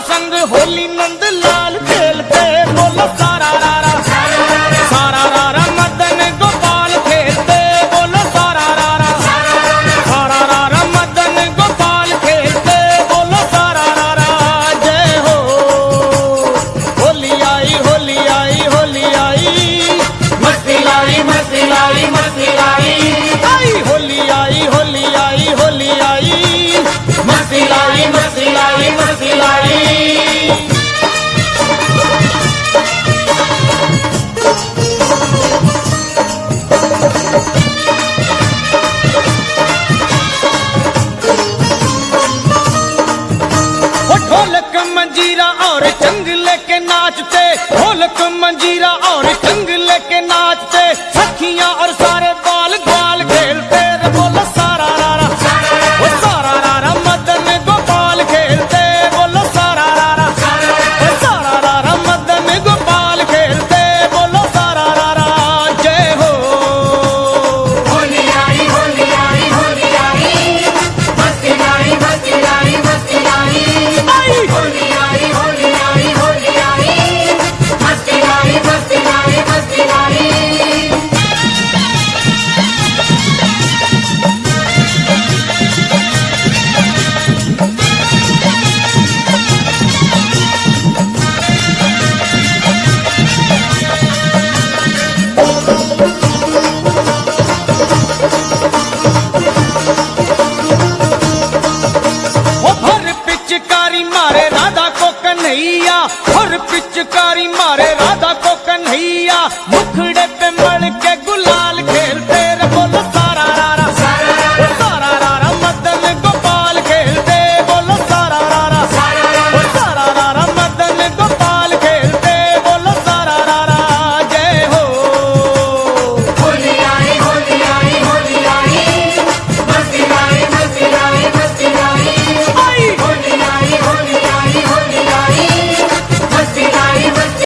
संग होली नंद लाल खेलते बोलो सारा रारा मदन गोपाल खेलते बोलो सारा रारा मदन गोपाल खेलते बोलो सारा रारा। जय हो होली आई होली आई होली आई मस्ती लाई मस्ती लाई मस्ती लाई आई होली आई होली आई होली आई मस्ती लाई मस्ती लाई मस्ती लाई। ढोलक मंजीरा और चंग लेके नाचते ढोलक मंजीरा और चंग लेके नाचते सखियां और सारे बाल ग्वाल खेलते रे बोलो सारा रारा मदन गोपाल खेलते बोलो सारा रारा मदन गोपाल खेलते बोलो सारा रारा। जय हो होली आई होली आई होली आई मस्ती लाई मस्ती लाई मस्ती लाई होली आई होली आई होली आई मस्ती लाई मस्ती लाई मस्ती लाई। हर पिचकारी मारे राधा को कन्हैया हर पिचकारी मारे राधा को